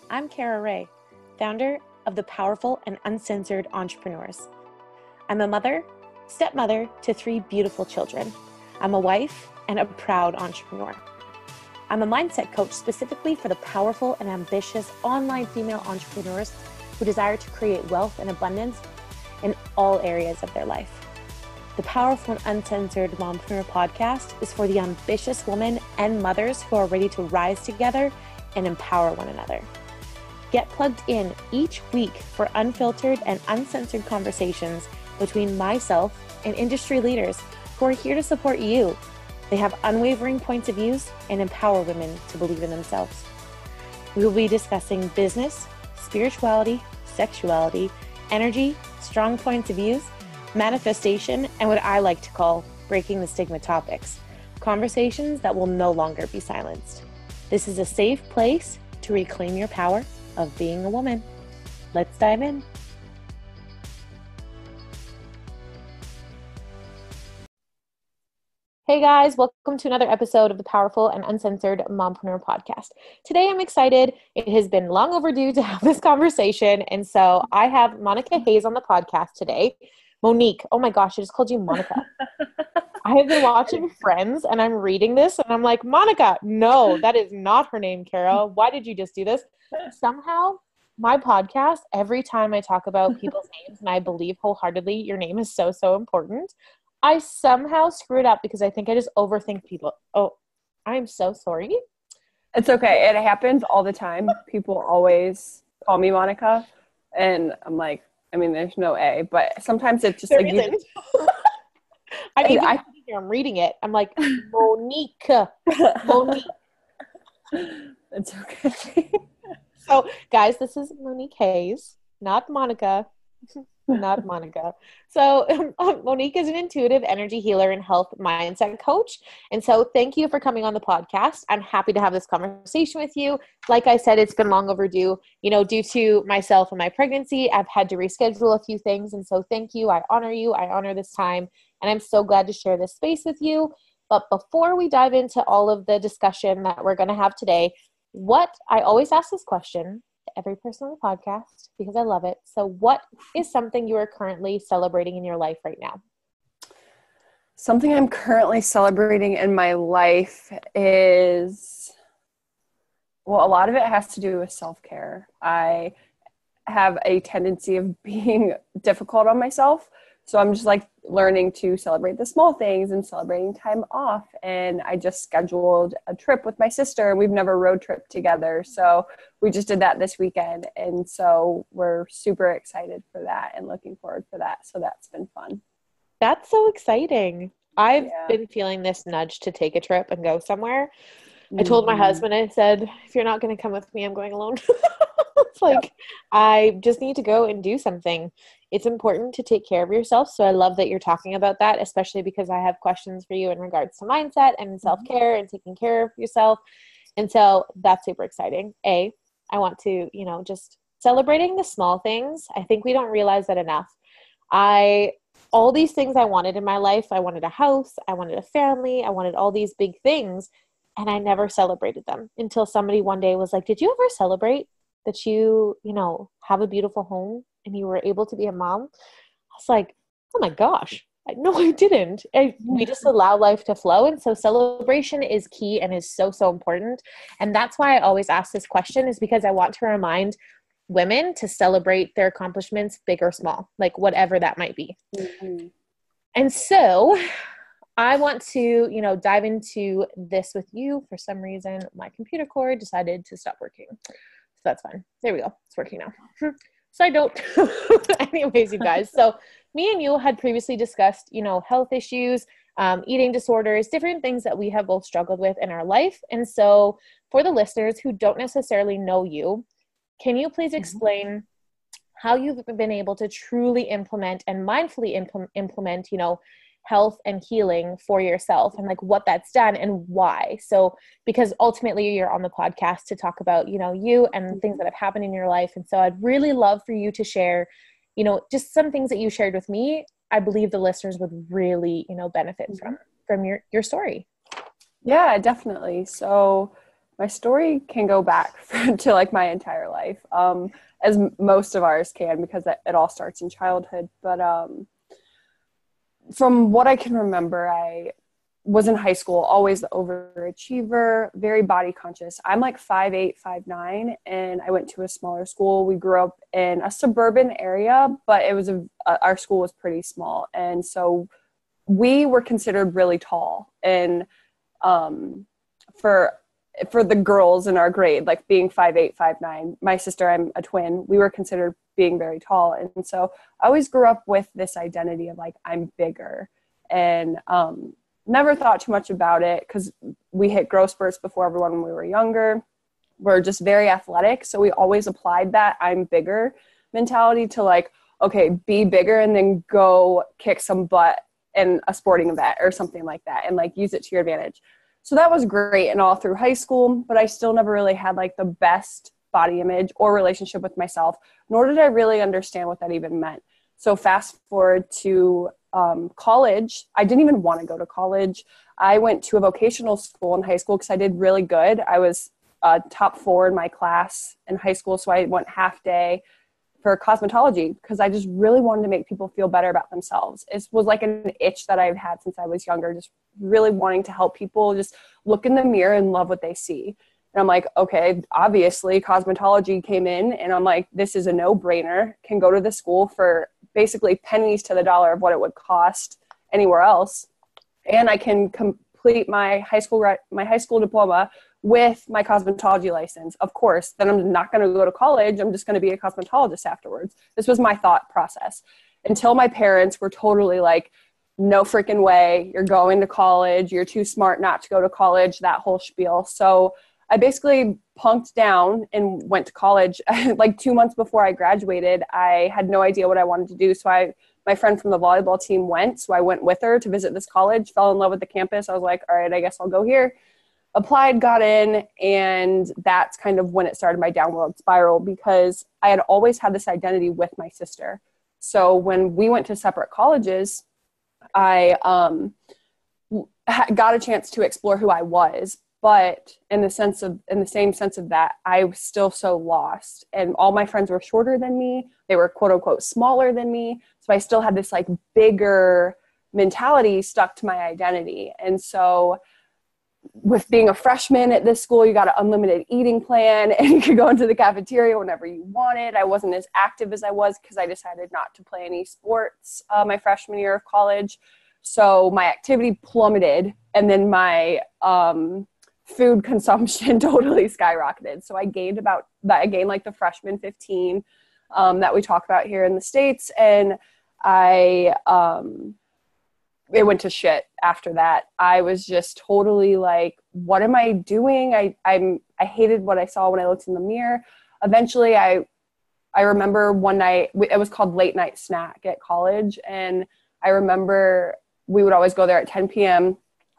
I'm Kara Ray, founder of the Powerful and Uncensored Entrepreneurs. I'm a mother, stepmother to 3 beautiful children. I'm a wife and a proud entrepreneur. I'm a mindset coach specifically for the powerful and ambitious online female entrepreneurs who desire to create wealth and abundance in all areas of their life. The Powerful and Uncensored Mompreneur podcast is for the ambitious women and mothers who are ready to rise together and empower one another. Get plugged in each week for unfiltered and uncensored conversations between myself and industry leaders who are here to support you. They have unwavering points of views and empower women to believe in themselves. We will be discussing business, spirituality, sexuality, energy, strong points of views, manifestation, and what I like to call breaking the stigma topics, conversations that will no longer be silenced. This is a safe place to reclaim your power of being a woman. Let's dive in. Hey guys, welcome to another episode of the Powerful and Uncensored Mompreneur podcast. Today I'm excited. It has been long overdue to have this conversation, and so I have Monica Hayes on the podcast today. Monique, oh my gosh, I just called you Monica. I have been watching Friends and I'm reading this and I'm like, Monica, no, that is not her name, Carol. Why did you just do this? Somehow, my podcast, every time I talk about people's names, and I believe wholeheartedly your name is so, so important, I somehow screw it up because I think I just overthink people. Oh, I'm so sorry. It's okay. It happens all the time. People always call me Monica and I'm like, I mean, there's no A, but sometimes it's just There like, isn't. I'm reading it. I'm like, Monique. Monique. It's okay. So, guys, this is Monique Hayes, not Monica. Not Monica. So, Monique is an intuitive energy healer and health mindset coach. And so, thank you for coming on the podcast. I'm happy to have this conversation with you. Like I said, it's been long overdue. You know, due to myself and my pregnancy, I've had to reschedule a few things. And so, thank you. I honor this time. And I'm so glad to share this space with you. But before we dive into all of the discussion that we're going to have today, what I always ask this question to every person on the podcast because I love it. So what is something you are currently celebrating in your life right now? Something I'm currently celebrating in my life is, well, a lot of it has to do with self-care. I have a tendency of being difficult on myself. So I'm just like learning to celebrate the small things and celebrating time off. And I just scheduled a trip with my sister and we've never road tripped together. So we just did that this weekend. And so we're super excited for that and looking forward for that. So that's been fun. That's so exciting. I've been feeling this nudge to take a trip and go somewhere. I told my husband, I said, if you're not going to come with me, I'm going alone. It's like, I just need to go and do something. It's important to take care of yourself. So I love that you're talking about that, especially because I have questions for you in regards to mindset and self-care and taking care of yourself. And so that's super exciting. I want to, just celebrating the small things. I think we don't realize that enough. All these things I wanted in my life, I wanted a house, I wanted a family, I wanted all these big things. And I never celebrated them until somebody one day was like, did you ever celebrate that you have a beautiful home and you were able to be a mom? I was like, oh my gosh, no, I didn't. We just allow life to flow. And so celebration is key and is so, so important. And that's why I always ask this question, is because I want to remind women to celebrate their accomplishments, big or small, like whatever that might be. Mm-hmm. And so I want to, dive into this with you. For some reason, my computer cord decided to stop working. So that's fine. There we go. It's working now. So I don't. Anyways, you guys. So me and you had previously discussed, health issues, eating disorders, different things that we have both struggled with in our life. And so for the listeners who don't necessarily know you, can you please explain how you've been able to truly implement and mindfully implement, health and healing for yourself and like what that's done and why? So, because ultimately you're on the podcast to talk about, you and things that have happened in your life. And so I'd really love for you to share, just some things that you shared with me. I believe the listeners would really, benefit from your story. Yeah, definitely. So My story can go back to like my entire life, as most of ours can, because it all starts in childhood. But from what I can remember, I was in high school, always the overachiever, very body conscious. I'm like 5'8", 5'9", and I went to a smaller school. We grew up in a suburban area, but it was our school was pretty small. And so we were considered really tall. And for the girls in our grade, like being 5'8", 5'9", my sister, I'm a twin, we were considered being very tall. And so I always grew up with this identity of like, I'm bigger, and never thought too much about it because we hit growth spurts before everyone when we were younger. We're just very athletic. So we always applied that I'm bigger mentality to like, okay, be bigger and then go kick some butt in a sporting event or something like that, and like use it to your advantage. So that was great and all through high school, but I still never really had like the best body image or relationship with myself, nor did I really understand what that even meant. So fast forward to college. I didn't even want to go to college. I went to a vocational school in high school because I did really good. I was top 4 in my class in high school, so I went half day for cosmetology because I just really wanted to make people feel better about themselves. It was like an itch that I've had since I was younger, just really wanting to help people just look in the mirror and love what they see. And I'm like, okay, obviously cosmetology came in, and I'm like, this is a no-brainer. Can go to the school for basically pennies to the dollar of what it would cost anywhere else. And I can complete my high school diploma with my cosmetology license. Of course, then I'm not going to go to college. I'm just going to be a cosmetologist afterwards. This was my thought process until my parents were totally like, no freaking way. You're going to college. You're too smart not to go to college, that whole spiel. So I basically punked down and went to college. Like 2 months before I graduated, I had no idea what I wanted to do. So my friend from the volleyball team went. So I went with her to visit this college, fell in love with the campus. I was like, all right, I guess I'll go here. Applied, got in, and that's kind of when it started my downward spiral because I had always had this identity with my sister. So when we went to separate colleges, I got a chance to explore who I was. But in the same sense of that, I was still so lost. And all my friends were shorter than me. They were quote unquote smaller than me. So I still had this like bigger mentality stuck to my identity. And so with being a freshman at this school, you got an unlimited eating plan and you could go into the cafeteria whenever you wanted. I wasn't as active as I was because I decided not to play any sports my freshman year of college. So my activity plummeted, and then my food consumption totally skyrocketed. So I gained like the freshman 15 that we talk about here in the States. And it went to shit after that. I was just totally like, what am I doing? I hated what I saw when I looked in the mirror. Eventually I remember one night, it was called Late Night Snack at college. And I remember we would always go there at 10 p.m.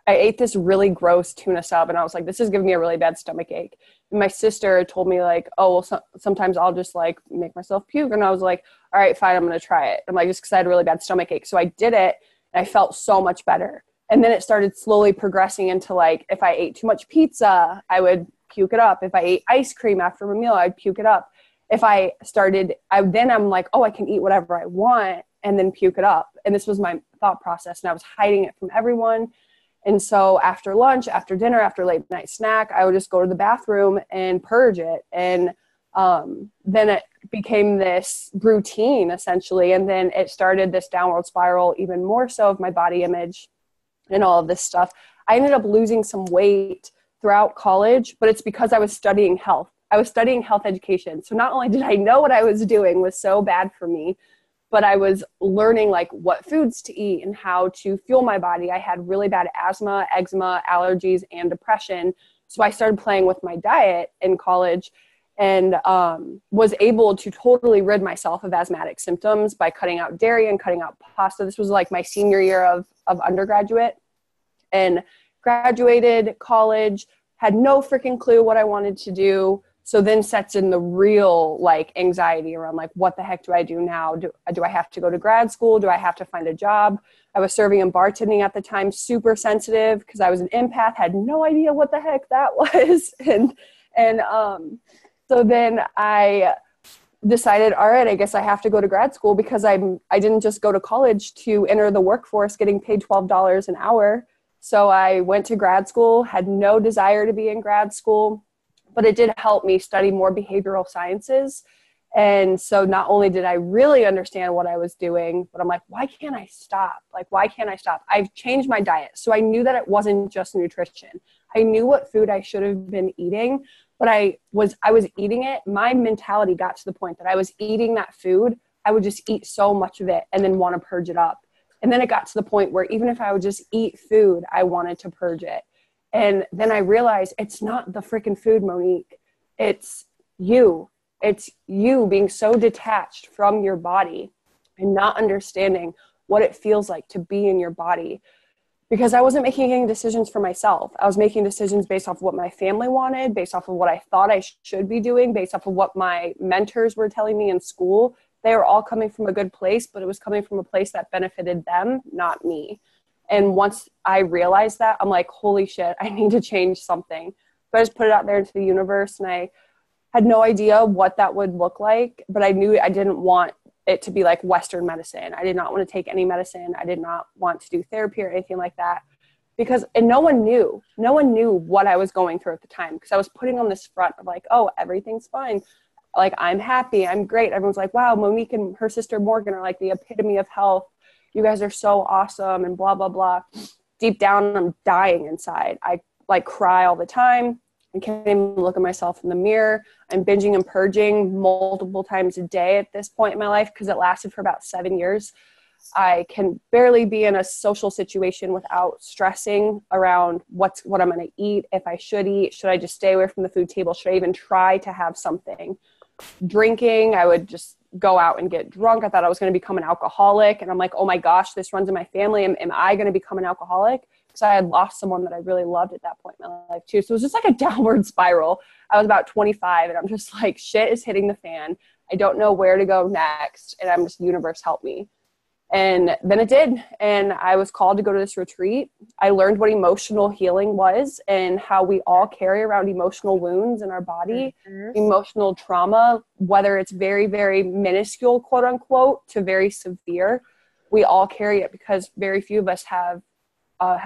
I ate this really gross tuna sub, and I was like, this is giving me a really bad stomach ache. And my sister told me like, oh, well, sometimes I'll just like make myself puke. And I was like, all right, fine, I'm going to try it. I'm like, just because I had a really bad stomach ache. So I did it, and I felt so much better. And then it started slowly progressing into like, if I ate too much pizza, I would puke it up. If I ate ice cream after a meal, I'd puke it up. If I'm like, oh, I can eat whatever I want and then puke it up. And this was my thought process, and I was hiding it from everyone. And so after lunch, after dinner, after late night snack, I would just go to the bathroom and purge it. And then it became this routine essentially. And then it started this downward spiral even more so of my body image and all of this stuff. I ended up losing some weight throughout college, but it's because I was studying health. I was studying health education. So not only did I know what I was doing was so bad for me, but I was learning like what foods to eat and how to fuel my body. I had really bad asthma, eczema, allergies, and depression. So I started playing with my diet in college and was able to totally rid myself of asthmatic symptoms by cutting out dairy and cutting out pasta. This was like my senior year of undergraduate, and graduated college, had no freaking clue what I wanted to do. So then sets in the real like anxiety around like, what the heck do I do now? Do I have to go to grad school? Do I have to find a job? I was serving and bartending at the time, super sensitive because I was an empath, had no idea what the heck that was. So then I decided, all right, I guess I have to go to grad school because I didn't just go to college to enter the workforce getting paid $12 an hour. So I went to grad school, had no desire to be in grad school, but it did help me study more behavioral sciences. And so not only did I really understand what I was doing, but I'm like, why can't I stop? Like, why can't I stop? I've changed my diet. So I knew that it wasn't just nutrition. I knew what food I should have been eating, but I was eating it. My mentality got to the point that I was eating that food. I would just eat so much of it and then want to purge it up. And then it got to the point where even if I would just eat food, I wanted to purge it. And then I realized it's not the freaking food, Monique. It's you. It's you being so detached from your body and not understanding what it feels like to be in your body. Because I wasn't making any decisions for myself. I was making decisions based off of what my family wanted, based off of what I thought I should be doing, based off of what my mentors were telling me in school. They were all coming from a good place, but it was coming from a place that benefited them, not me. And once I realized that, I'm like, holy shit, I need to change something. So I just put it out there into the universe, and I had no idea what that would look like, but I knew I didn't want it to be like Western medicine. I did not want to take any medicine. I did not want to do therapy or anything like that and no one knew what I was going through at the time, because I was putting on this front of like, oh, everything's fine. Like, I'm happy. I'm great. Everyone's like, wow, Monique and her sister Morgan are like the epitome of health. You guys are so awesome and blah, blah, blah. Deep down, I'm dying inside. I like cry all the time. I can't even look at myself in the mirror. I'm binging and purging multiple times a day at this point in my life because it lasted for about 7 years. I can barely be in a social situation without stressing around what I'm going to eat, if I should eat, should I just stay away from the food table, should I even try to have something. Drinking, I would just go out and get drunk. I thought I was going to become an alcoholic, and I'm like, oh my gosh, this runs in my family. Am I going to become an alcoholic? Because I had lost someone that I really loved at that point in my life too. So it was just like a downward spiral. I was about 25 and I'm just like, shit is hitting the fan. I don't know where to go next. And I'm just, universe, help me. And then it did. And I was called to go to this retreat. I learned what emotional healing was and how we all carry around emotional wounds in our body, emotional trauma, whether it's very, very minuscule, quote unquote, to very severe. We all carry it because very few of us have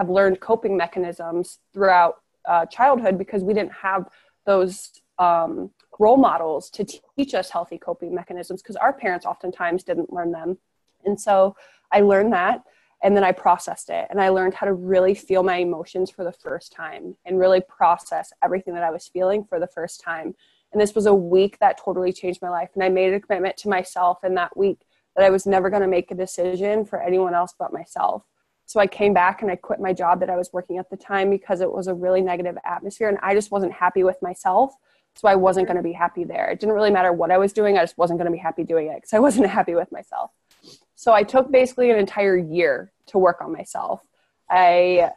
learned coping mechanisms throughout childhood because we didn't have those role models to teach us healthy coping mechanisms because our parents oftentimes didn't learn them. And so I learned that, and then I processed it, and I learned how to really feel my emotions for the first time and really process everything that I was feeling for the first time. And this was a week that totally changed my life. And I made a commitment to myself in that week that I was never going to make a decision for anyone else but myself. So I came back and I quit my job that I was working at the time because it was a really negative atmosphere and I just wasn't happy with myself. So I wasn't going to be happy there. It didn't really matter what I was doing. I just wasn't going to be happy doing it because I wasn't happy with myself. So I took basically an entire year to work on myself. I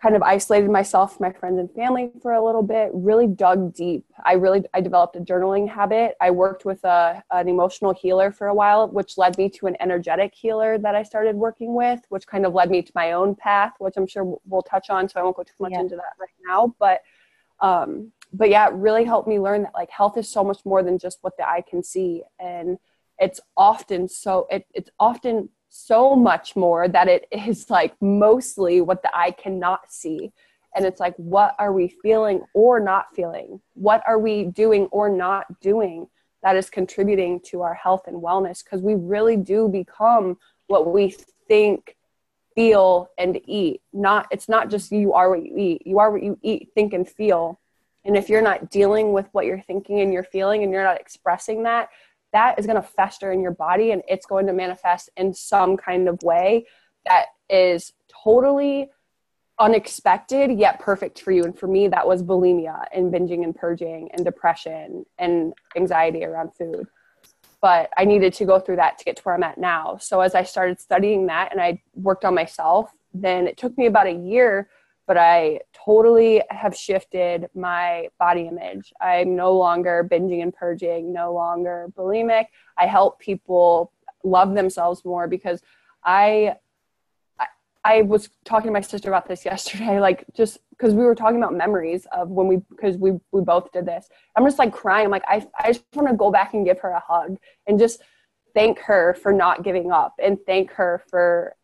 kind of isolated myself from my friends and family for a little bit, really dug deep. I developed a journaling habit. I worked with an emotional healer for a while, which led me to an energetic healer that I started working with, which kind of led me to my own path, which I'm sure we'll touch on. So I won't go too much into that right now. But yeah, it really helped me learn that like health is so much more than just what the eye can see. And it's often so much more that it is like mostly what the eye cannot see. And it's like, what are we feeling or not feeling? What are we doing or not doing that is contributing to our health and wellness? Because we really do become what we think, feel, and eat. It's not just you are what you eat. You are what you eat, think, and feel. And if you're not dealing with what you're thinking and you're feeling and you're not expressing that, that is going to fester in your body and it's going to manifest in some kind of way that is totally unexpected yet perfect for you. And for me, that was bulimia and binging and purging and depression and anxiety around food. But I needed to go through that to get to where I'm at now. So as I started studying that and I worked on myself, then it took me about a year, but I totally have shifted my body image. I'm no longer binging and purging, no longer bulimic. I help people love themselves more because I was talking to my sister about this yesterday, like just because we were talking about memories of when because we both did this. I'm just like crying. I'm like, I just want to go back and give her a hug and just thank her for not giving up and thank her for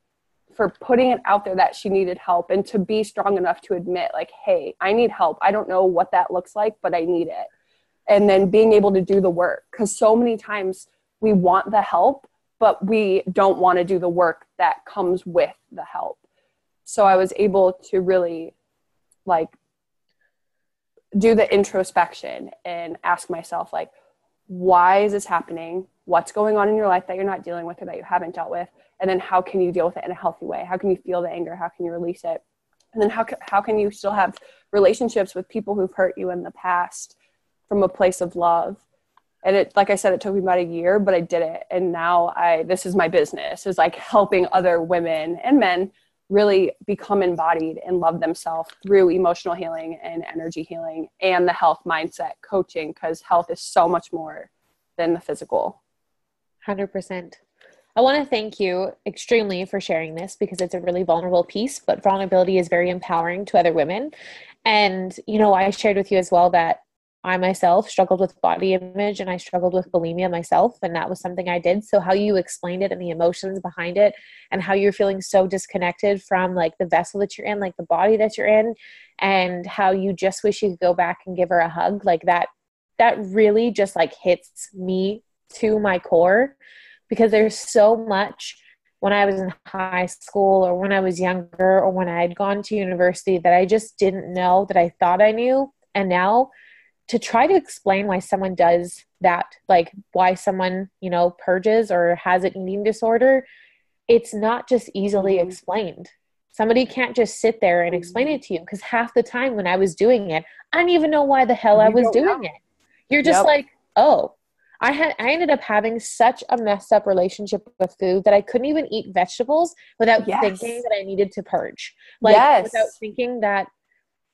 putting it out there that she needed help and to be strong enough to admit like, hey, I need help. I don't know what that looks like, but I need it. And then being able to do the work, because so many times we want the help, but we don't want to do the work that comes with the help. So I was able to really like do the introspection and ask myself like, why is this happening? What's going on in your life that you're not dealing with or that you haven't dealt with? And then how can you deal with it in a healthy way? How can you feel the anger? How can you release it? And then how can you still have relationships with people who've hurt you in the past from a place of love? And it, like I said, it took me about a year, but I did it. And now this is my business, is like helping other women and men really become embodied and love themselves through emotional healing and energy healing and the health mindset coaching, because health is so much more than the physical. 100%. I want to thank you extremely for sharing this because it's a really vulnerable piece, but vulnerability is very empowering to other women. And, you know, I shared with you as well that I myself struggled with body image and I struggled with bulimia myself. And that was something I did. So how you explained it and the emotions behind it and how you're feeling so disconnected from like the vessel that you're in, like the body that you're in, and how you just wish you could go back and give her a hug, like that really just like hits me to my core, because there's so much when I was in high school or when I was younger or when I had gone to university that I just didn't know, that I thought I knew. And now to try to explain why someone does that, like why someone, you know, purges or has an eating disorder, it's not just easily explained. Somebody can't just sit there and explain it to you, because half the time when I was doing it, I didn't even know why the hell I was doing it. You're just like, oh, I ended up having such a messed up relationship with food that I couldn't even eat vegetables without thinking that I needed to purge. Like without thinking that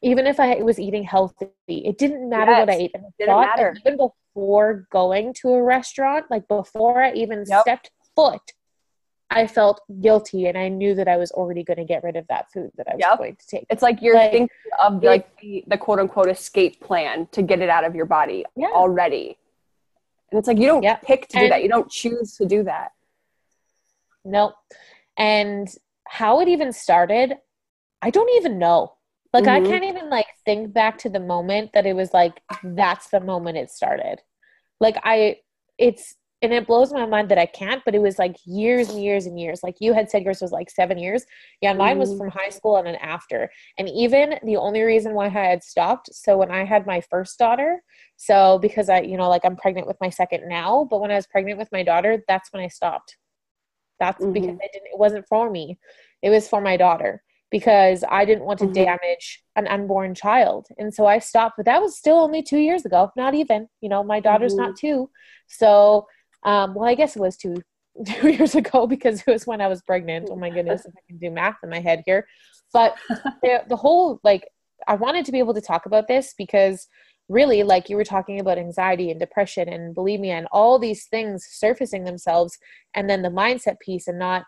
even if I was eating healthy, it didn't matter what I ate. And I thought that even before going to a restaurant, like before I even stepped foot, I felt guilty, and I knew that I was already going to get rid of that food that I was going to take. It's like you're thinking of like the quote unquote escape plan to get it out of your body already. And it's like, you don't pick to do that. You don't choose to do that. Nope. And how it even started, I don't even know. Like, I can't even like think back to the moment that it was like, that's the moment it started. Like and it blows my mind that I can't, but it was like years and years and years. Like you had said yours was like 7 years. Yeah, mine was from high school and then after. And even the only reason why I had stopped, so when I had my first daughter, so because I, you know, like I'm pregnant with my second now, but when I was pregnant with my daughter, that's when I stopped. That's because it wasn't for me. It was for my daughter, because I didn't want to damage an unborn child. And so I stopped, but that was still only 2 years ago. Not even, you know, my daughter's not 2. So, well, I guess it was two years ago, because it was when I was pregnant. Oh my goodness, if I can do math in my head here. But the whole, like, I wanted to be able to talk about this because really, like you were talking about anxiety and depression and bulimia and all these things surfacing themselves, and then the mindset piece and not,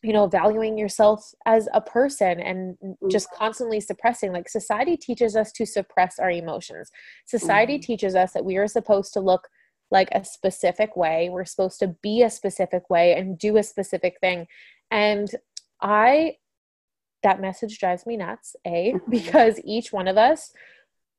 you know, valuing yourself as a person and just constantly suppressing. Like society teaches us to suppress our emotions. Society teaches us that we are supposed to look like a specific way. We're supposed to be a specific way and do a specific thing. And that message drives me nuts, because each one of us,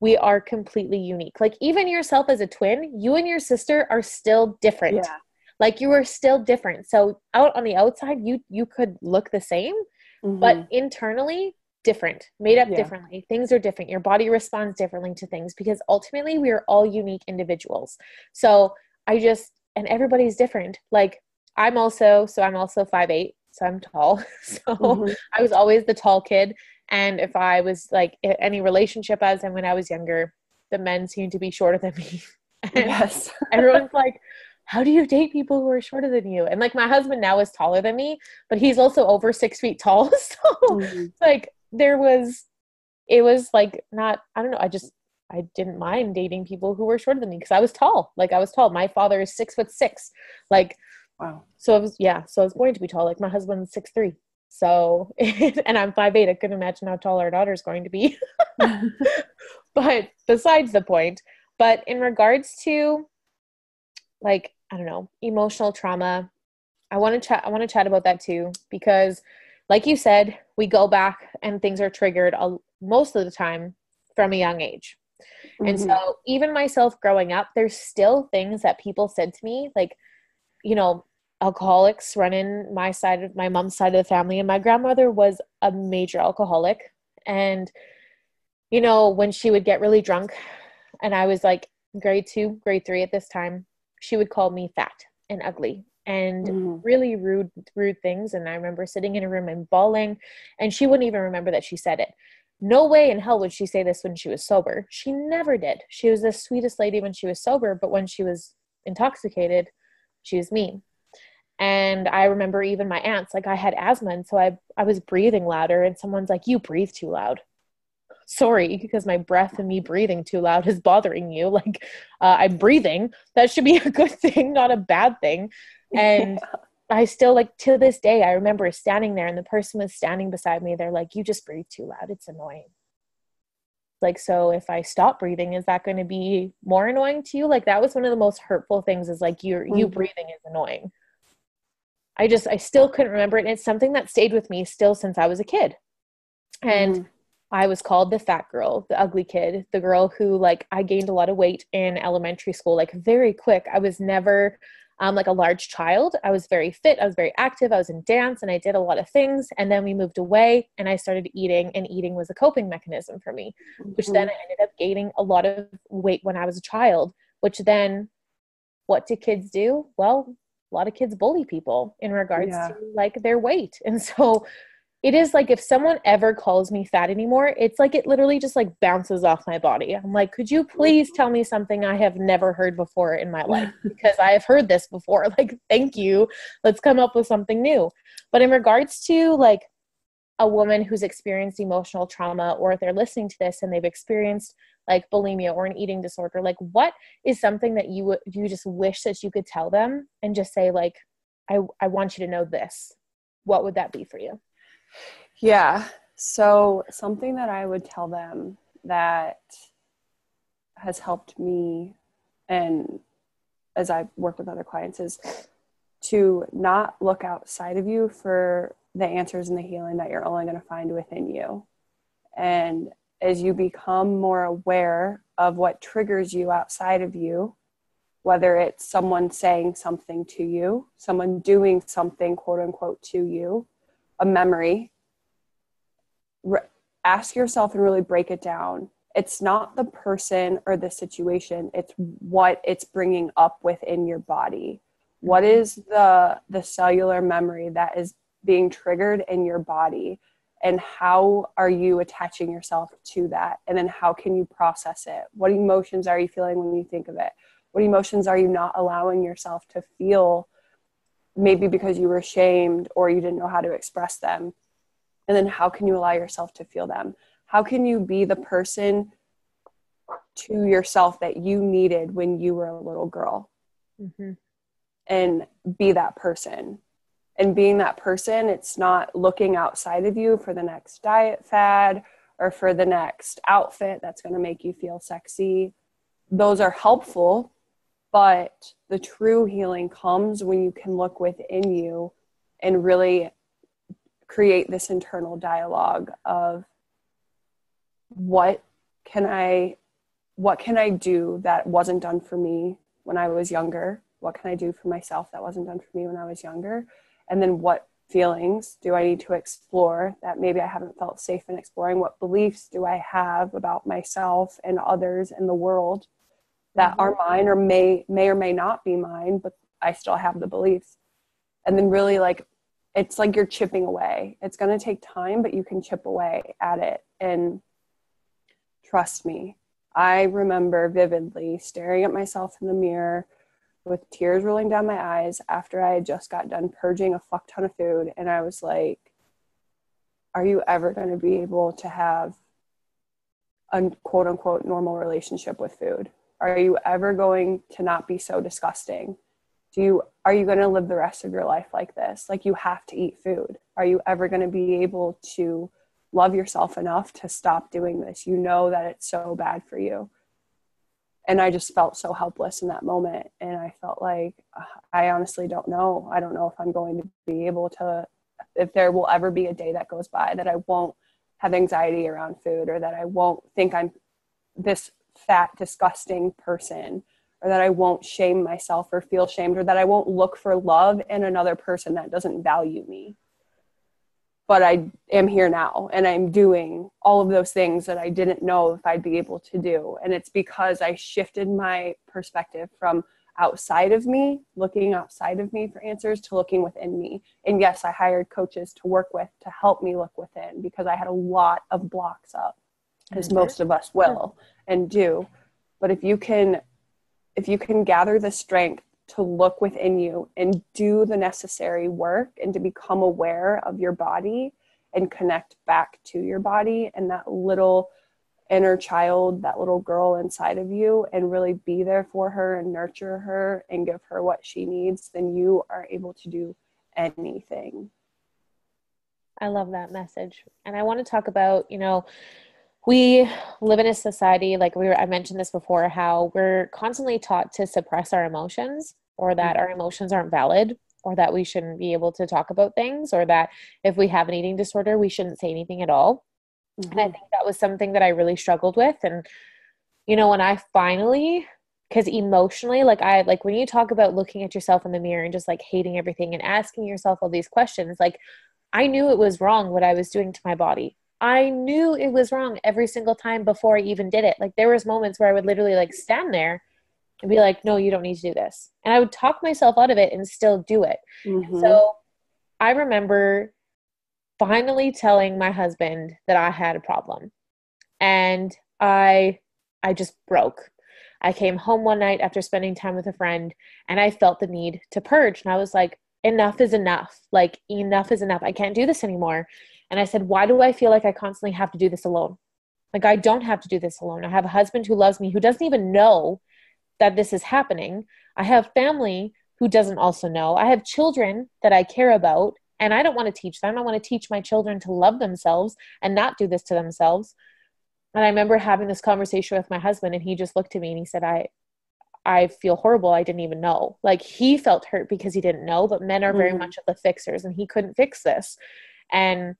we are completely unique. Like even yourself as a twin, you and your sister are still different. Yeah. Like you are still different. So out on the outside, you could look the same, but internally different, made up differently. Things are different. Your body responds differently to things, because ultimately we are all unique individuals. So and everybody's different. Like I'm also 5'8", so I'm tall. So I was always the tall kid. And if I was like in any relationship and when I was younger, the men seemed to be shorter than me. And everyone's like, how do you date people who are shorter than you? And like my husband now is taller than me, but he's also over 6 feet tall. So like there was it was like not, I don't know, I didn't mind dating people who were shorter than me because I was tall. Like I was tall. My father is 6'6". Like, Wow. so I was, yeah, so I was going to be tall. Like my husband's 6'3". So, and I'm 5'8". I couldn't imagine how tall our daughter's going to be. But besides the point, but in regards to like, I don't know, emotional trauma, I want to chat about that too, because like you said, we go back and things are triggered most of the time from a young age. And Mm-hmm. so even myself growing up, there's still things that people said to me, like, you know, alcoholics run in my mom's side of the family. And my grandmother was a major alcoholic. And, you know, when she would get really drunk, and I was like grade 2, grade 3 at this time, she would call me fat and ugly and Mm-hmm. really rude things. And I remember sitting in a room and bawling, and she wouldn't even remember that she said it. No way in hell would she say this when she was sober. She never did. She was the sweetest lady when she was sober, but when she was intoxicated, she was mean. And I remember even my aunts, like I had asthma, and so I was breathing louder, and someone's like, "You breathe too loud." Sorry, because my breath and me breathing too loud is bothering you. Like, I'm breathing. That should be a good thing, not a bad thing. And I still, like, to this day, I remember standing there and the person was standing beside me. They're like, "You just breathe too loud. It's annoying." Like, so if I stop breathing, is that going to be more annoying to you? Like, that was one of the most hurtful things, is like, you Mm-hmm. breathing is annoying. I still couldn't remember it. And it's something that stayed with me still since I was a kid. And Mm-hmm. I was called the fat girl, the ugly kid, the girl who, like, I gained a lot of weight in elementary school, like very quick. I was never like a large child. I was very fit. I was very active. I was in dance and I did a lot of things. And then we moved away and I started eating, and eating was a coping mechanism for me, which then I ended up gaining a lot of weight when I was a child, which then what do kids do? Well, a lot of kids bully people in regards to Yeah. like their weight. And so it is like, if someone ever calls me fat anymore, it's like it literally just like bounces off my body. I'm like, could you please tell me something I have never heard before in my life? Because I have heard this before. Like, thank you. Let's come up with something new. But in regards to like a woman who's experienced emotional trauma, or if they're listening to this and they've experienced like bulimia or an eating disorder, like what is something that you just wish that you could tell them and just say like, I want you to know this. What would that be for you? Yeah. So something that I would tell them that has helped me, and as I work with other clients, is to not look outside of you for the answers and the healing that you're only going to find within you. And as you become more aware of what triggers you outside of you, whether it's someone saying something to you, someone doing something, quote unquote, to you, a memory, ask yourself and really break it down. It's not the person or the situation, it's what it's bringing up within your body. What is the cellular memory that is being triggered in your body, and how are you attaching yourself to that? And then how can you process it? What emotions are you feeling when you think of it? What emotions are you not allowing yourself to feel, maybe because you were ashamed or you didn't know how to express them? And then how can you allow yourself to feel them? How can you be the person to yourself that you needed when you were a little girl? Mm-hmm. And be that person. And being that person, it's not looking outside of you for the next diet fad or for the next outfit that's going to make you feel sexy. Those are helpful, but the true healing comes when you can look within you and really create this internal dialogue of what can I do that wasn't done for me when I was younger? What can I do for myself that wasn't done for me when I was younger? And then what feelings do I need to explore that maybe I haven't felt safe in exploring? What beliefs do I have about myself and others and the world that are mine, or may or may not be mine, but I still have the beliefs? And then really, like, it's like you're chipping away. It's going to take time, but you can chip away at it. And trust me, I remember vividly staring at myself in the mirror with tears rolling down my eyes after I had just got done purging a fuck ton of food. And I was like, are you ever going to be able to have a quote unquote normal relationship with food? Are you ever going to not be so disgusting? Are you going to live the rest of your life like this? Like, you have to eat food. Are you ever going to be able to love yourself enough to stop doing this? You know that it's so bad for you. And I just felt so helpless in that moment. And I felt like, I honestly don't know. I don't know if I'm going to be able to, if there will ever be a day that goes by that I won't have anxiety around food, or that I won't think I'm this fat, disgusting person, or that I won't shame myself or feel shamed, or that I won't look for love in another person that doesn't value me. But I am here now, and I'm doing all of those things that I didn't know if I'd be able to do. And it's because I shifted my perspective from outside of me, looking outside of me for answers, to looking within me. And yes, I hired coaches to work with, to help me look within, because I had a lot of blocks up, as most of us will and do. But if you can gather the strength to look within you and do the necessary work, and to become aware of your body and connect back to your body and that little inner child, that little girl inside of you, and really be there for her and nurture her and give her what she needs, then you are able to do anything. I love that message. And I want to talk about, we live in a society, like I mentioned this before, how we're constantly taught to suppress our emotions, or that our emotions aren't valid, or that we shouldn't be able to talk about things, or that if we have an eating disorder, we shouldn't say anything at all. Mm-hmm. And I think that was something that I really struggled with. And, when I finally, because emotionally, like when you talk about looking at yourself in the mirror and just like hating everything and asking yourself all these questions, like I knew it was wrong what I was doing to my body. I knew it was wrong every single time before I even did it. Like there was moments where I would literally like stand there and be like, no, you don't need to do this. And I would talk myself out of it and still do it. Mm-hmm. So I remember finally telling my husband that I had a problem, and I just broke. I came home one night after spending time with a friend, and I felt the need to purge. And I was like, enough is enough. Like, enough is enough. I can't do this anymore. And I said, why do I feel like I constantly have to do this alone? Like, I don't have to do this alone. I have a husband who loves me, who doesn't even know that this is happening. I have family who doesn't also know. I have children that I care about, and I don't want to teach them. I want to teach my children to love themselves and not do this to themselves. And I remember having this conversation with my husband, and he just looked at me and he said, I feel horrible. I didn't even know. Like, he felt hurt because he didn't know, but men are very much of the fixers, and he couldn't fix this. And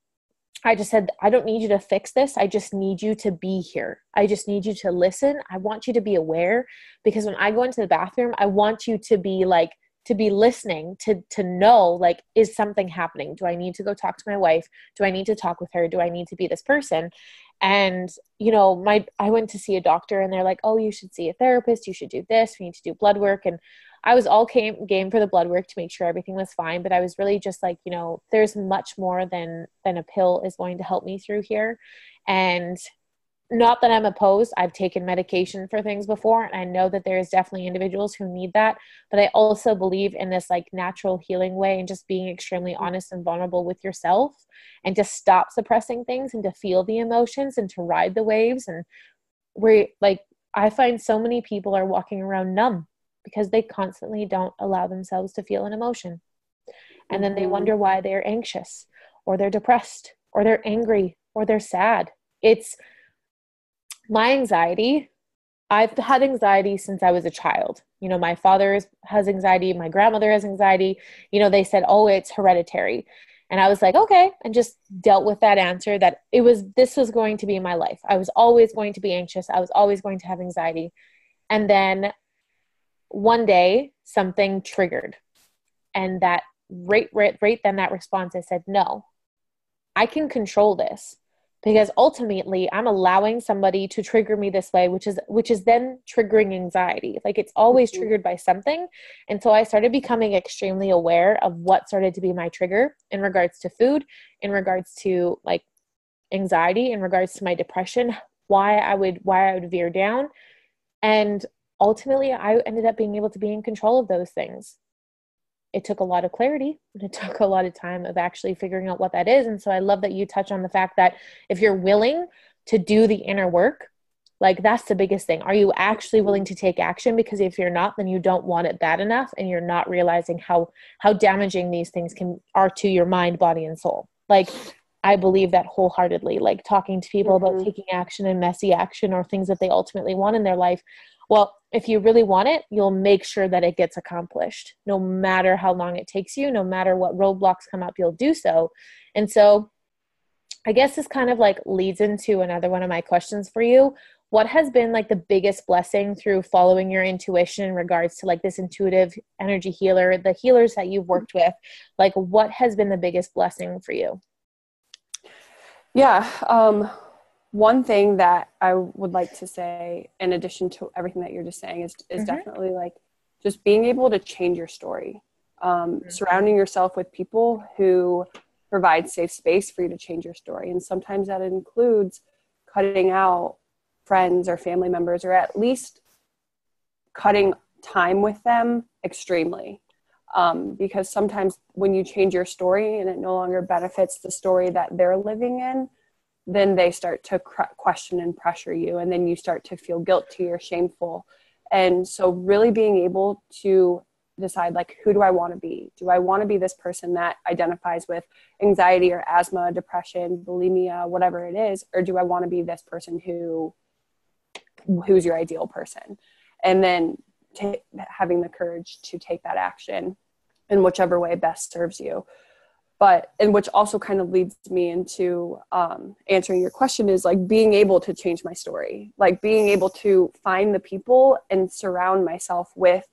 I just said, I don't need you to fix this. I just need you to be here. I just need you to listen. I want you to be aware, because when I go into the bathroom, I want you to be like, to be listening, to know, like, is something happening? Do I need to go talk to my wife? Do I need to talk with her? Do I need to be this person? And, I went to see a doctor, and they're like, oh, you should see a therapist. You should do this. We need to do blood work. And I was all game for the blood work to make sure everything was fine. But I was really just like, there's much more than a pill is going to help me through here. And not that I'm opposed. I've taken medication for things before, and I know that there's definitely individuals who need that. But I also believe in this like natural healing way, and just being extremely honest and vulnerable with yourself, and to stop suppressing things, and to feel the emotions, and to ride the waves. And I find so many people are walking around numb because they constantly don't allow themselves to feel an emotion. And then they wonder why they're anxious, or they're depressed, or they're angry, or they're sad. It's my anxiety. I've had anxiety since I was a child. My father has anxiety. My grandmother has anxiety. They said, oh, it's hereditary. And I was like, okay, and just dealt with that answer that this was going to be my life. I was always going to be anxious. I was always going to have anxiety. And then one day something triggered, and that right then, that response, I said, no, I can control this, because ultimately I'm allowing somebody to trigger me this way, which is then triggering anxiety. Like, it's always triggered by something. And so I started becoming extremely aware of what started to be my trigger in regards to food, in regards to like anxiety, in regards to my depression, why I would veer down. And ultimately I ended up being able to be in control of those things. It took a lot of clarity, and it took a lot of time of actually figuring out what that is. And so I love that you touch on the fact that if you're willing to do the inner work, Like, that's the biggest thing. Are you actually willing to take action? Because if you're not, then you don't want it bad enough, and you're not realizing how damaging these things are to your mind, body, and soul. Like, I believe that wholeheartedly. Like, talking to people about taking action and messy action, or things that they ultimately want in their life. Well, if you really want it, you'll make sure that it gets accomplished. No matter how long it takes you, no matter what roadblocks come up, you'll do so. And so I guess this kind of like leads into another one of my questions for you. What has been like the biggest blessing through following your intuition in regards to like this intuitive energy healer, the healers that you've worked with? Like, what has been the biggest blessing for you? Yeah. One thing that I would like to say, in addition to everything that you're just saying, is definitely like just being able to change your story. Surrounding yourself with people who provide safe space for you to change your story. And sometimes that includes cutting out friends or family members, or at least cutting time with them extremely. Because sometimes when you change your story and it no longer benefits the story that they're living in, then they start to question and pressure you. And then you start to feel guilty or shameful. And so really being able to decide, like, who do I want to be? Do I want to be this person that identifies with anxiety or asthma, depression, bulimia, whatever it is? Or do I want to be this person who's your ideal person? And then having the courage to take that action in whichever way best serves you. And which also kind of leads me into answering your question, is like being able to change my story, like being able to find the people and surround myself with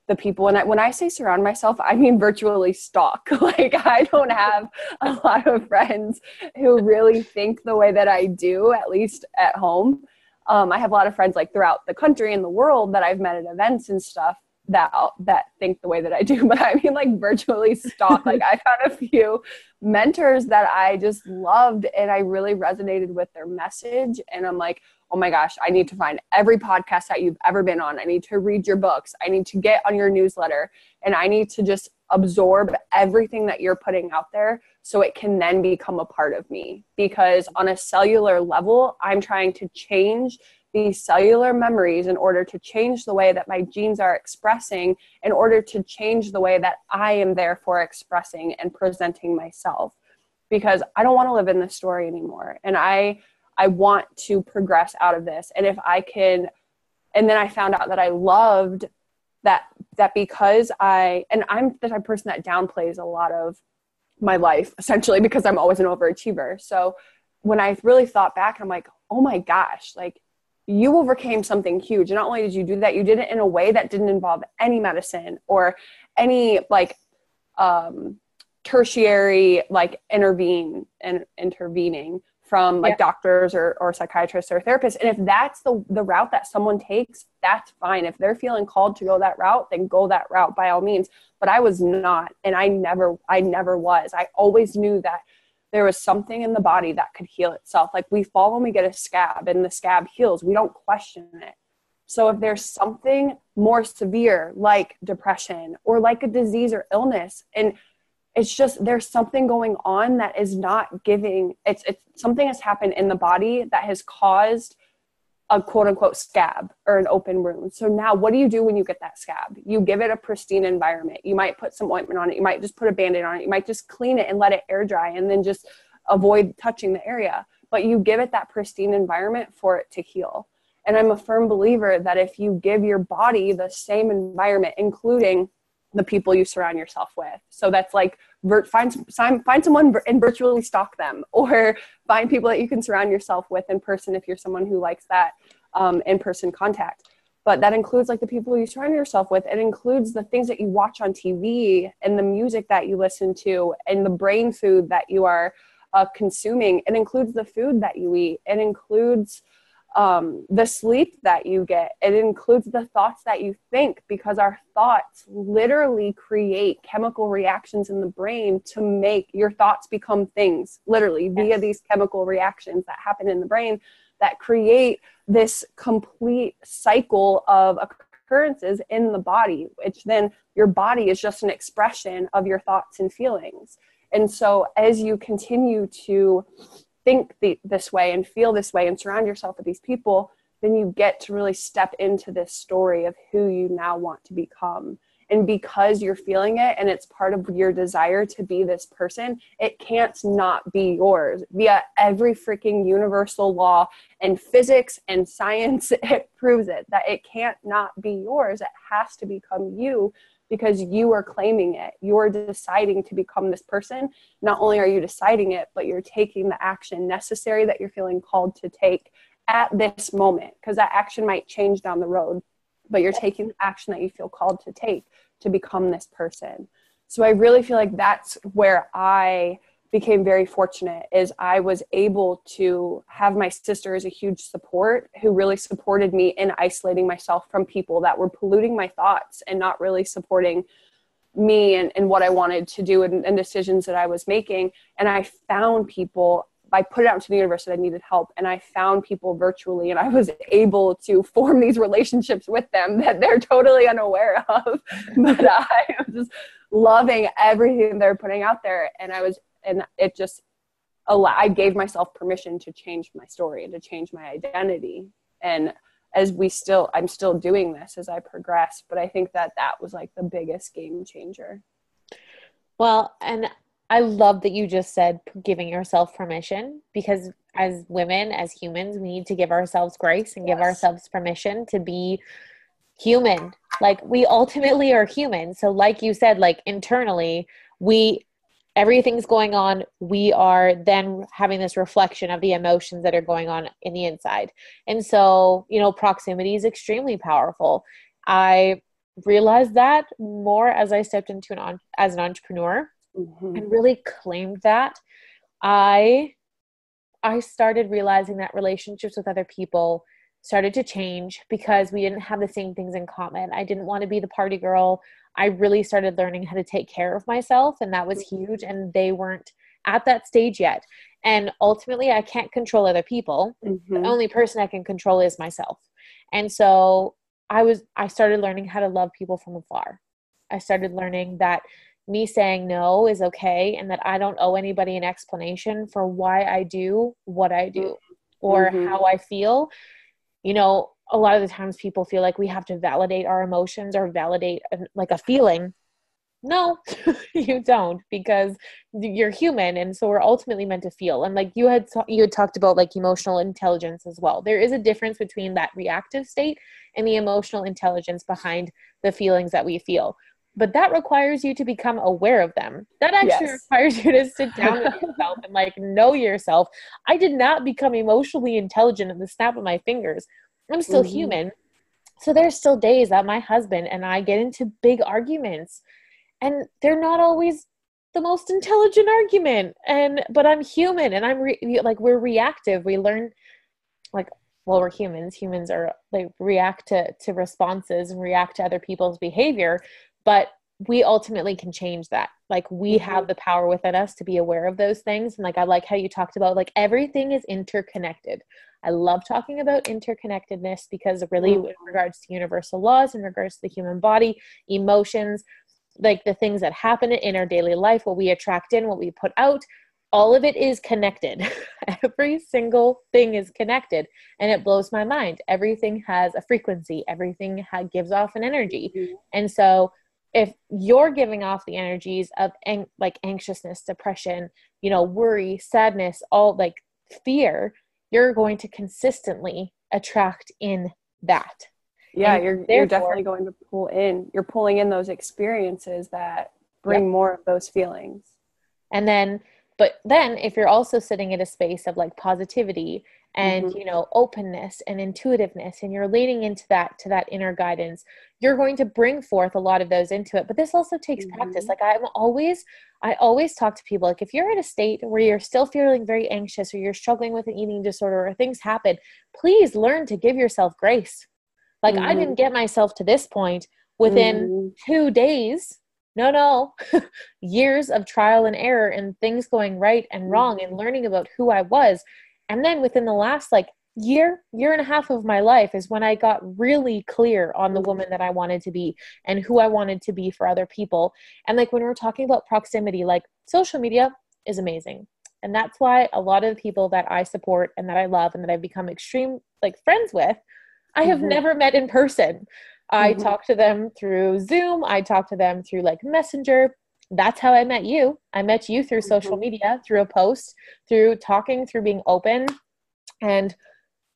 the people. And when I say surround myself, I mean virtually stalk. Like, I don't have a lot of friends who really think the way that I do, at least at home. I have a lot of friends like throughout the country and the world that I've met at events and stuff that think the way that I do, but I mean like virtually stalk. Like, I found a few mentors that I just loved and I really resonated with their message. And I'm like, oh my gosh, I need to find every podcast that you've ever been on. I need to read your books. I need to get on your newsletter, and I need to just absorb everything that you're putting out there so it can then become a part of me. Because on a cellular level, I'm trying to change these cellular memories in order to change the way that my genes are expressing, in order to change the way that I am therefore expressing and presenting myself. Because I don't want to live in this story anymore. And I want to progress out of this. And if I can, and then I found out that I loved that because I'm the type of person that downplays a lot of my life, essentially, because I'm always an overachiever. So when I really thought back, I'm like, oh my gosh, like, you overcame something huge. And not only did you do that, you did it in a way that didn't involve any medicine or any like tertiary like intervening from like doctors or psychiatrists or therapists. And if that's the route that someone takes, that's fine. If they're feeling called to go that route, then go that route by all means. But I was not, and I never was. I always knew that there was something in the body that could heal itself. Like, we fall when we get a scab and the scab heals. We don't question it. So if there's something more severe like depression or like a disease or illness, and it's just, there's something going on that is not giving, it's something has happened in the body that has caused a quote unquote scab or an open wound. So now what do you do when you get that scab? You give it a pristine environment. You might put some ointment on it. You might just put a Band-Aid on it. You might just clean it and let it air dry and then just avoid touching the area. But you give it that pristine environment for it to heal. And I'm a firm believer that if you give your body the same environment, including the people you surround yourself with. So that's like find someone and virtually stalk them, or find people that you can surround yourself with in person if you're someone who likes that in-person contact. But that includes like the people you surround yourself with. It includes the things that you watch on TV and the music that you listen to and the brain food that you are consuming. It includes the food that you eat. It includes the sleep that you get. It includes the thoughts that you think, because our thoughts literally create chemical reactions in the brain to make your thoughts become things, literally via these chemical reactions that happen in the brain that create this complete cycle of occurrences in the body, which then your body is just an expression of your thoughts and feelings. And so as you continue to think this way and feel this way and surround yourself with these people, then you get to really step into this story of who you now want to become. And because you're feeling it and it's part of your desire to be this person, it can't not be yours. Via every freaking universal law and physics and science, it proves it, that it can't not be yours. It has to become you because you are claiming it. You're deciding to become this person. Not only are you deciding it, but you're taking the action necessary that you're feeling called to take at this moment, because that action might change down the road, but you're taking the action that you feel called to take to become this person. So I really feel like that's where I became very fortunate, is I was able to have my sister as a huge support, who really supported me in isolating myself from people that were polluting my thoughts and not really supporting me and what I wanted to do and decisions that I was making. And I found people, I put it out into the universe that I needed help, and I found people virtually, and I was able to form these relationships with them that they're totally unaware of. But I was just loving everything they're putting out there, and it just I gave myself permission to change my story and to change my identity. And I'm still doing this as I progress, but I think that was like the biggest game changer. Well, and I love that you just said giving yourself permission, because as women, as humans, we need to give ourselves grace and give ourselves permission to be human. Like, we ultimately are human. So like you said, like internally, everything's going on. We are then having this reflection of the emotions that are going on in the inside. And so, proximity is extremely powerful. I realized that more as I stepped into as an entrepreneur. Mm-hmm. And really claimed that. I started realizing that relationships with other people started to change because we didn't have the same things in common. I didn't want to be the party girl. I really started learning how to take care of myself, and that was huge. And they weren't at that stage yet. And ultimately, I can't control other people. Mm-hmm. The only person I can control is myself. And so I started learning how to love people from afar. I started learning that me saying no is okay, and that I don't owe anybody an explanation for why I do what I do or how I feel. A lot of the times people feel like we have to validate our emotions or validate like a feeling. No, you don't, because you're human. And so we're ultimately meant to feel. And like you had talked about like emotional intelligence as well. There is a difference between that reactive state and the emotional intelligence behind the feelings that we feel. But that requires you to become aware of them. That actually requires you to sit down with yourself and like know yourself. I did not become emotionally intelligent at the snap of my fingers. I'm still human. So there's still days that my husband and I get into big arguments, and they're not always the most intelligent argument. But I'm human, and we're reactive. We learn we're humans. Humans are like react to responses and react to other people's behavior. But we ultimately can change that. Like, we have the power within us to be aware of those things. And like, I like how you talked about like everything is interconnected. I love talking about interconnectedness because really in regards to universal laws, in regards to the human body, emotions, like the things that happen in our daily life, what we attract in, what we put out, all of it is connected. Every single thing is connected. And it blows my mind. Everything has a frequency. Everything gives off an energy. And so if you're giving off the energies of anxiousness, depression, worry, sadness, all like fear, you're going to consistently attract in that. Yeah, you're definitely going to you're pulling in those experiences that bring more of those feelings. But then if you're also sitting in a space of like positivity and, openness and intuitiveness, and you're leaning into that, to that inner guidance, you're going to bring forth a lot of those into it. But this also takes practice. Like I always talk to people, like if you're in a state where you're still feeling very anxious, or you're struggling with an eating disorder, or things happen, please learn to give yourself grace. Like I didn't get myself to this point within 2 days. No, years of trial and error and things going right and wrong and learning about who I was. And then within the last year and a half of my life is when I got really clear on the woman that I wanted to be and who I wanted to be for other people. And like when we're talking about proximity, like social media is amazing. And that's why a lot of the people that I support and that I love and that I've become extreme like friends with, I have never met in person. I talk to them through Zoom. I talk to them through like Messenger. That's how I met you. I met you through social media, through a post, through talking, through being open. And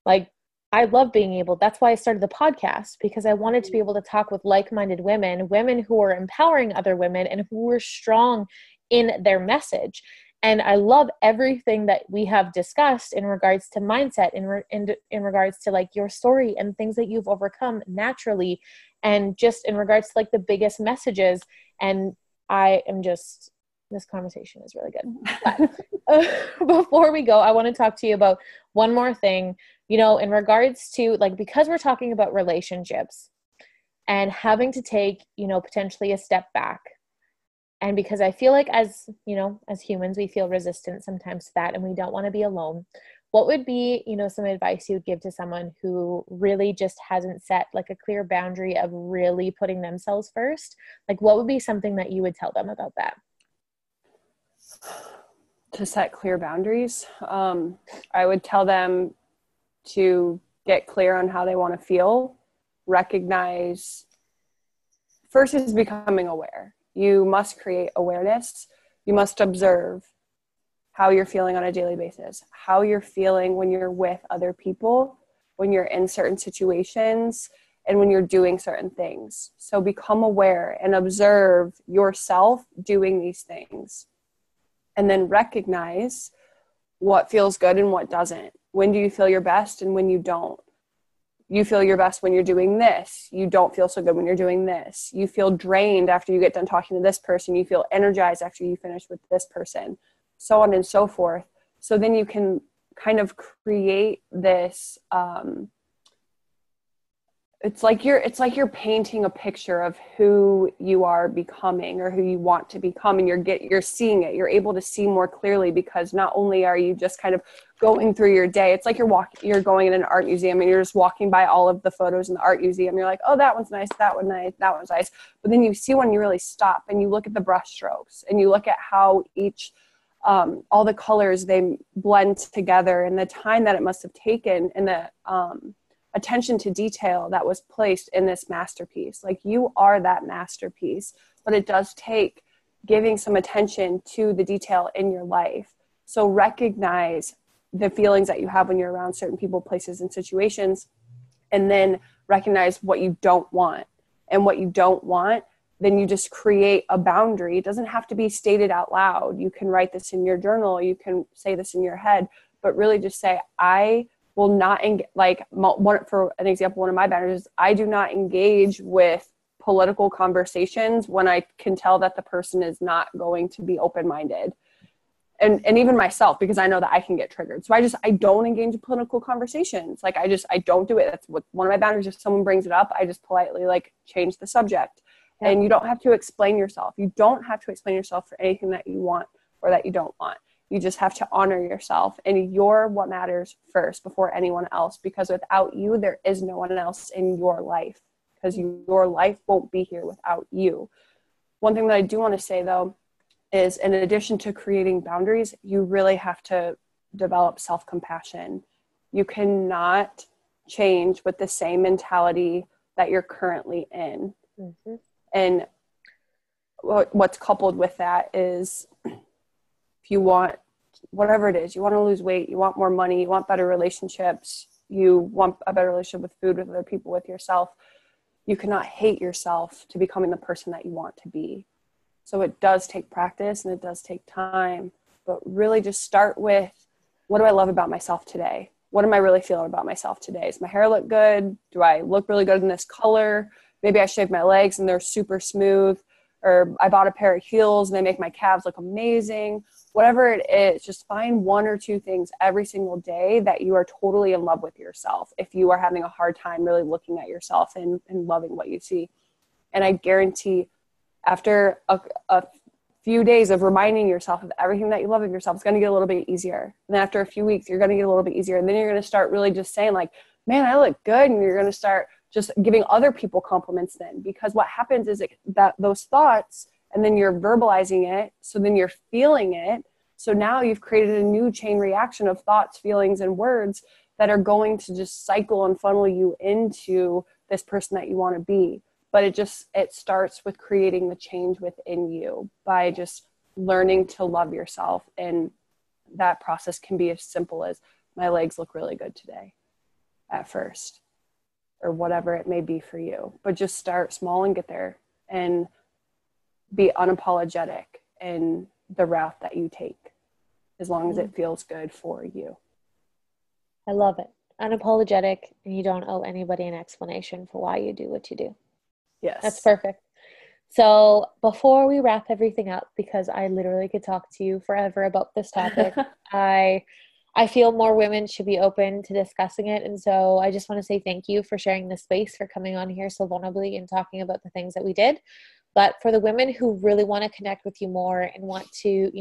like, I love being able, that's why I started the podcast, because I wanted to be able to talk with like-minded women who are empowering other women and who were strong in their message. And I love everything that we have discussed in regards to mindset, in regards to like your story and things that you've overcome naturally, and just in regards to like the biggest messages. And I am just, this conversation is really good. But before we go, I want to talk to you about one more thing, you know, in regards to like, because we're talking about relationships and having to take, you know, potentially a step back. And because I feel like as, you know, as humans, we feel resistant sometimes to that and we don't want to be alone. What would be, you know, some advice you would give to someone who really just hasn't set like a clear boundary of really putting themselves first? Like, what would be something that you would tell them about that? To set clear boundaries, I would tell them to get clear on how they want to feel, recognize, first is becoming aware. You must create awareness. You must observe how you're feeling on a daily basis, how you're feeling when you're with other people, when you're in certain situations, and when you're doing certain things. So become aware and observe yourself doing these things. And then recognize what feels good and what doesn't. When do you feel your best and when you don't? You feel your best when you're doing this. You don't feel so good when you're doing this. You feel drained after you get done talking to this person. You feel energized after you finish with this person, so on and so forth. So then you can kind of create this, it's like you're painting a picture of who you are becoming or who you want to become, and you're seeing it. You're able to see more clearly, because not only are you just kind of going through your day, it's like you're going in an art museum and you're just walking by all of the photos in the art museum. You're like, oh, that one's nice, that one nice, that one's nice. But then you see one, you really stop and you look at the brush strokes and you look at how each all the colors, they blend together, and the time that it must have taken, and the attention to detail that was placed in this masterpiece. Like, you are that masterpiece, but it does take giving some attention to the detail in your life. So recognize the feelings that you have when you're around certain people, places, and situations, and then recognize what you don't want. And what you don't want, then you just create a boundary. It doesn't have to be stated out loud. You can write this in your journal. You can say this in your head, but really just say, I will not for an example, one of my boundaries is I do not engage with political conversations when I can tell that the person is not going to be open-minded. And even myself, because I know that I can get triggered. So I don't engage in political conversations. Like, I don't do it. That's what one of my boundaries. If someone brings it up, I just politely change the subject. Yeah. And you don't have to explain yourself. You don't have to explain yourself for anything that you want or that you don't want. You just have to honor yourself, and you're what matters first before anyone else, because without you, there is no one else in your life, because your life won't be here without you. One thing that I do want to say, though, is in addition to creating boundaries, you really have to develop self-compassion. You cannot change with the same mentality that you're currently in. Mm-hmm. And what's coupled with that is, if you want, whatever it is, you want to lose weight, you want more money, you want better relationships, you want a better relationship with food, with other people, with yourself, you cannot hate yourself to becoming the person that you want to be. So it does take practice and it does take time, but really just start with, what do I love about myself today? What am I really feeling about myself today? Does my hair look good? Do I look really good in this color? Maybe I shaved my legs and they're super smooth, or I bought a pair of heels and they make my calves look amazing. Whatever it is, just find one or two things every single day that you are totally in love with yourself. If you are having a hard time really looking at yourself and loving what you see. And I guarantee after a few days of reminding yourself of everything that you love of yourself, it's going to get a little bit easier. And then after a few weeks, you're going to get a little bit easier. And then you're going to start really just saying like, man, I look good. And you're going to start just giving other people compliments then, because what happens is that those thoughts, and then you're verbalizing it. So then you're feeling it. So now you've created a new chain reaction of thoughts, feelings, and words that are going to just cycle and funnel you into this person that you want to be. But it starts with creating the change within you by just learning to love yourself. And that process can be as simple as, my legs look really good today at first, or whatever it may be for you. But just start small and get there, and be unapologetic in the route that you take, as long as it feels good for you. I love it. Unapologetic, and you don't owe anybody an explanation for why you do what you do. Yes. That's perfect. So before we wrap everything up, because I literally could talk to you forever about this topic, I feel more women should be open to discussing it. And so I just want to say thank you for sharing this space, for coming on here so vulnerably and talking about the things that we did. But for the women who really want to connect with you more and want to,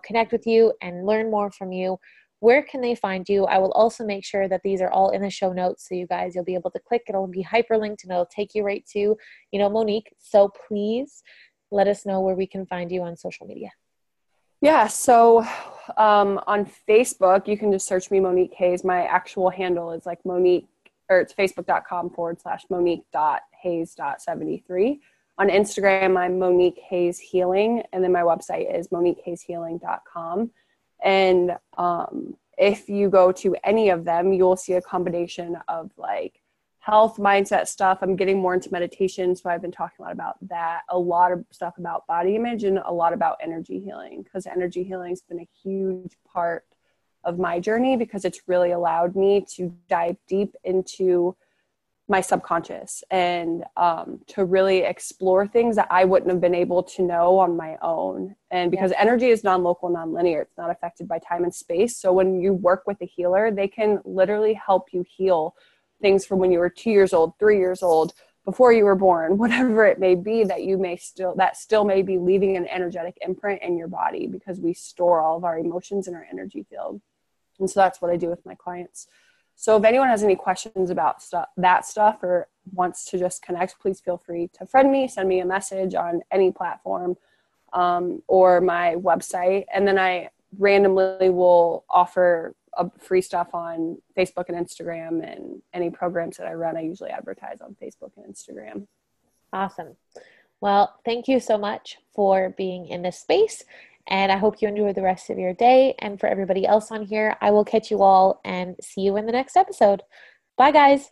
connect with you and learn more from you, where can they find you? I will also make sure that these are all in the show notes. So you guys, you'll be able to click. It'll be hyperlinked and it'll take you right to, Monique. So please let us know where we can find you on social media. Yeah. So on Facebook, you can just search me, Monique Hayes. My actual handle is like Monique, or it's facebook.com/Monique.Hayes.73. On Instagram, I'm Monique Hayes Healing. And then my website is MoniqueHayesHealing.com. And if you go to any of them, you'll see a combination of like health, mindset stuff. I'm getting more into meditation, so I've been talking a lot about that, a lot of stuff about body image, and a lot about energy healing, because energy healing has been a huge part of my journey, because it's really allowed me to dive deep into my subconscious and to really explore things that I wouldn't have been able to know on my own. And because energy is non-local, non-linear, it's not affected by time and space. So when you work with a healer, they can literally help you heal things from when you were 2 years old, 3 years old, before you were born, whatever it may be, that still may be leaving an energetic imprint in your body, because we store all of our emotions in our energy field. And so that's what I do with my clients. So if anyone has any questions about that stuff, or wants to just connect, please feel free to friend me, send me a message on any platform, or my website. And then I randomly will offer free stuff on Facebook and Instagram, and any programs that I run, I usually advertise on Facebook and Instagram. Awesome. Well, thank you so much for being in this space, and I hope you enjoy the rest of your day. And for everybody else on here, I will catch you all and see you in the next episode. Bye, guys.